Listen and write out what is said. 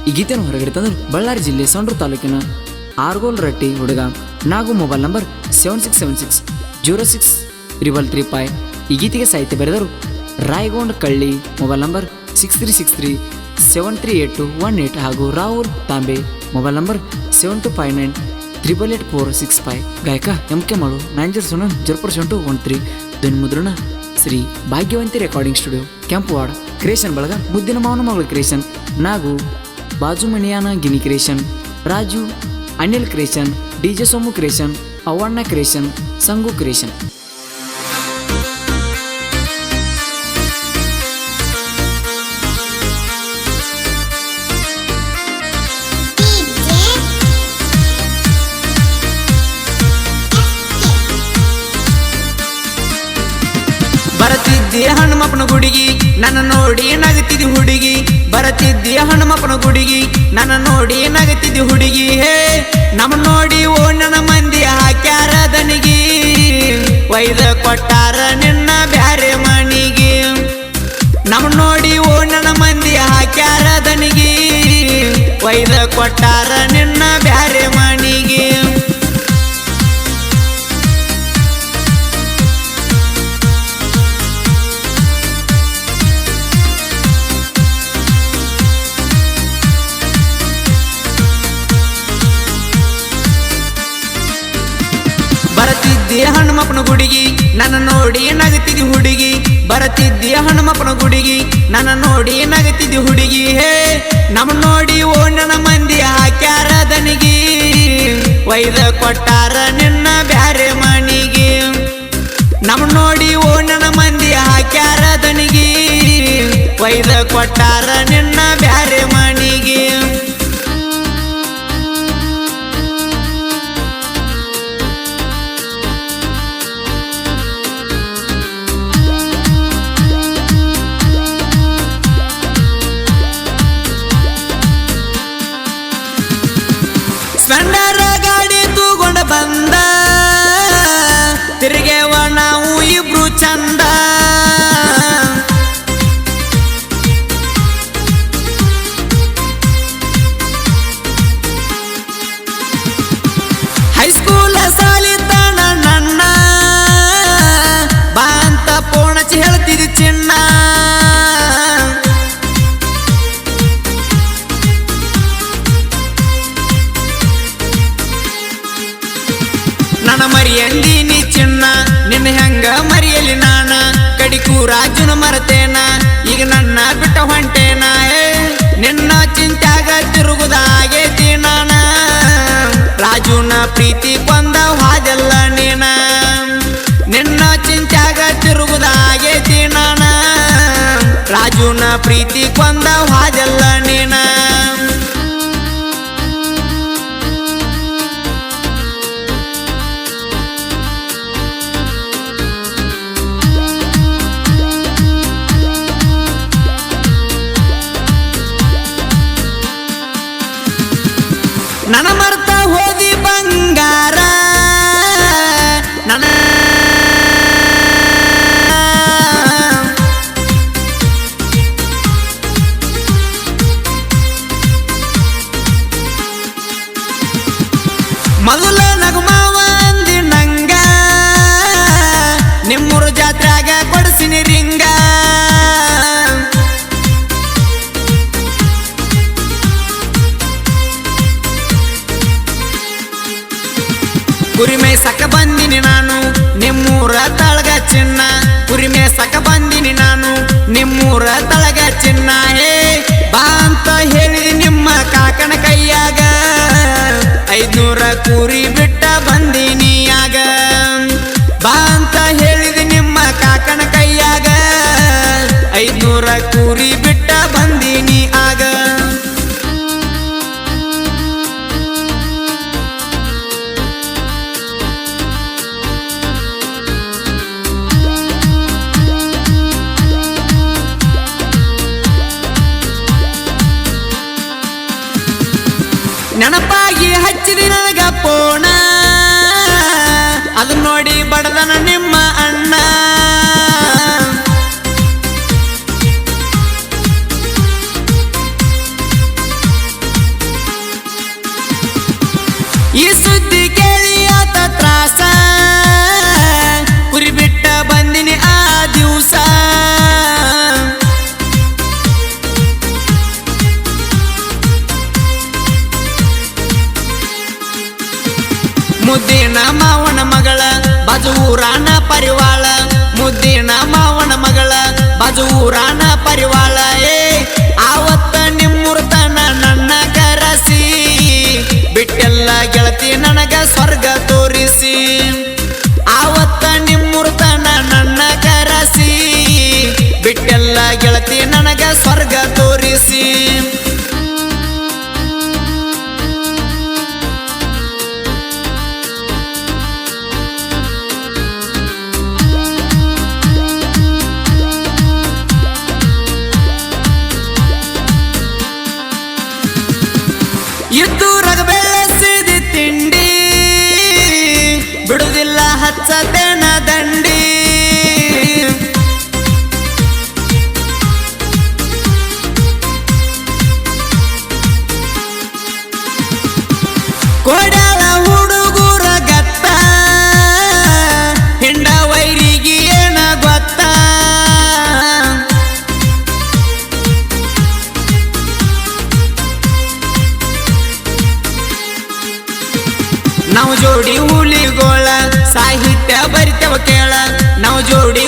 ಈ ಗೀತೆಯನ್ನು ಹೊರಗಡೆ ತಂದರು ಬಳ್ಳಾರಿ ಜಿಲ್ಲೆ ಸಂಡ್ರು ತಾಲೂಕಿನ ಆರ್ಗೋಲ್ ರಟ್ಟಿ ಹುಡುಗ ನಾಗು. Mobile number 7676063335. ಈ ಗೀತೆಗೆ ಸಾಹಿತ್ಯ ಬರೆದರು ರಾಯಗೊಂಡ್ ಕಳ್ಳಿ. ಮೊಬೈಲ್ ನಂಬರ್ 6363738218 ಹಾಗೂ ರಾಹುಲ್ ತಾಂಬೆ. Mobile number 7259888465. ಗಾಯಕ MK ಮಾಳು 90704013. ಧ್ವನಿ ಮುದ್ರಣ Shri Bhagyavanti recording studio Kempuwada. Creation ಬಳಗ ಮುದ್ದಿನ ಮಾವನ ಮಗಳು ಕ್ರಿಯೇಷನ್, ನಾಗು ಬಾಜುಮಣಿಯಾನ ಗಿನಿ creation, Raju Anil creation, DJ Somu creation, Avanna creation, Sangu creation. ಬರತಿದ್ದಿ ಹನುಮಪ್ಪನ ಗುಡಿಗಿ ನನ್ನ ನೋಡಿ ನಗತಿದ್ದಿ ಹುಡುಗಿ. ಬರತಿದ್ದಿ ಹನುಮಪ್ಪನ ಗುಡಿಗಿ ನನ್ನ ನೋಡಿ ನಗತಿದ್ದಿ ಹುಡುಗಿ. ಹೇ ನಮ್ಮ ನೋಡಿ ಓ ನನ್ನ ಮಂದಿ ಹಾಕ್ಯಾರ ದನಿಗಿ, ಒಯ್ದ ಕೊಟ್ಟಾರ ನಿನ್ನ ಬ್ಯಾರೆ ಮಣಿಗಿ. ನಮ್ಮ ನೋಡಿ ಓ ನನ್ನ ಮಂದಿ ಹಾಕ್ಯಾರ ದನಿಗಿ, ಒಯ್ದ ಕೊಟ್ಟಾರ ನಿನ್ನ ಬ್ಯಾರೆ ಮಣಿಗಿ. ಬರತಿದ್ದಿ ಹನುಮಪ್ಪನ ಗುಡಿಗಿ ನನ್ನ ನೋಡಿ ನಗತಿದ್ದಿ ಹುಡುಗಿ. ಬರತಿದ್ದಿ ಹನುಮಪ್ಪನ ಗುಡಿಗಿ ನನ್ನ ನೋಡಿ ನಗತಿದ್ದಿ ಹುಡುಗಿ. ಹೇ ನಮ್ಮ ನೋಡಿ ಓ ನನ್ನ ಮಂದಿ ಹಾಕ್ಯಾರ ದನಿಗಿ, ಒಯ್ದ ಕೊಟ್ಟಾರ ನಿನ್ನ ಬ್ಯಾರೆ ಮಣಿಗಿ. ನಮ್ಮ ನೋಡಿ ಓ ನನ್ನ ಮಂದಿ ಹಾಕ್ಯಾರ ದನಿಗಿ, ಒಯ್ದ ಕೊಟ್ಟಾರ ನಿನ್ನ ಬ್ಯಾರೆ ಮಣಿಗಿ. ಸ್ಪೆಂಡರ ಗಾಡಿ ತೂಗೊಂಡ ಬಂದ, ತಿರುಗೇವ ನಾವು ಇಬ್ರು ಚಂದ. ಹೈಸ್ಕೂಲ ಸಾಲಿತನ ನನ್ನ ಬಾ ಅಂತ ಪೋಣಚಿ ಹೇಳ್ತಿದ್ದಿ ಚಿನ್ನ. ನನ್ನ ಮರಿಯಂದೀನಿ ಚಿನ್ನ, ನಿನ್ನ ಹೆಂಗ ಮರಿಯಲಿ ನಾನ. ಕಡಿಕು ರಾಜುನ ಮರತೇನ, ಈಗ ನನ್ನ ಬಿಟ್ಟ ಹೊಂಟೇನ. ನಿನ್ನ ಚಿಂತ್ಯಾಗ ತಿರುಗುದಾಗೇತಿ ನಾನ, ರಾಜುನ ಪ್ರೀತಿ ಕೊಂದ ಹಾದೆಲ್ಲ ನೀನ. ನಿನ್ನ ಚಿಂತ್ಯಾಗ ತಿರುಗುದಾಗೇತಿ ನಾನ, ರಾಜುನ ಪ್ರೀತಿ ಕೊಂದ ಹಾದೆಲ್ಲ ನೀನ. ನನ್ನ ಮರ್ತ ಹೋದಿ ಬಂಗಾರ, ನನ್ನ ಮೊದಲ ನಗುಮಾವ ಅಂದಿ ನಂಗ, ನಿಮ್ಮೂರು ಜಾತ್ರೆಯಾಗ ಕೊಡಿಸಿನಿ ರಿಂಗ. ಕುರಿಮೆ ಸಕ ಬಂದಿನಿ ನಾನು ನಿಮ್ಮೂರ ತಳಗ ಚಿನ್ನ, ಕುರಿಮೆ ಸಕ ಬಂದಿನಿ ನಾನು ನಿಮ್ಮೂರ ತಳಗ ಚಿನ್ನ. ಹೇ ಬಾ ಅಂತ ಹೇಳಿದಿ ನಿಮ್ಮ ಕಾಕನ ಕೈಯಾಗ, 500 ಕುರಿ ಬಿಟ್ಟ ಬಂದಿನಿ ಆಗ. ಬಾ ಅಂತ ಹೇಳಿದಿ ನಿಮ್ಮ ಕಾಕನ ಕೈಯಾಗ, 500 ಕುರಿ ಬಿಟ್ಟ ಬಂದಿನಿ ಆಗ. ನೆನಪಾಗಿ ಹಚ್ಚಿದಿ ನನಗ ಪೋಣ, ಅದು ನೋಡಿ ಬಡದನ ನಿಮ್ಮ ಅಣ್ಣ. ಮುದ್ದಿನ ಮಾವನ ಮಗಳ ಬಾಜು ಊರಾನ ಪರಿವಾಳ ಮುದ್ದಿನ ಮಾವನ ಮಗಳ ಬಾಜು ಊರಾನ ಪರಿವಾಳ ಆವತ್ತ ನಿಮ್ಮೂರ್ತನ ನನ್ನ ಕರಸಿ ಬಿಟ್ಟೆಲ್ಲ ಗೆಳತಿ ನನಗ ಸ್ವರ್ಗ ತೋರಿಸಿ ಆವತ್ತ ನಿಮ್ಮೂರ್ತನ ನನ್ನ ಕರಸಿ ಬಿಟ್ಟೆಲ್ಲ ಗೆಳತಿ ನನಗ ಸ್ವರ್ಗ ತೋರಿಸಿ ಇದ್ದೂರಾಗ ಬೆಳೆಸಿದ ತಿಂಡಿ ಬಿಡುದಿಲ್ಲ ಹಚ್ಚತೇನ ದಂಡಿ ಕೊಡಲ ಹುಡುಗೂರ ಗತ್ತ ಹಿಂಡ ವೈರಿಗೆ ಏನ ಗೊತ್ತ ನಾವು ಜೋಡಿ ಹುಲಿಗೋಳ ಸಾಹಿತ್ಯ ಬರಿತೇವ ಕೇಳ ನಾವು ಜೋಡಿ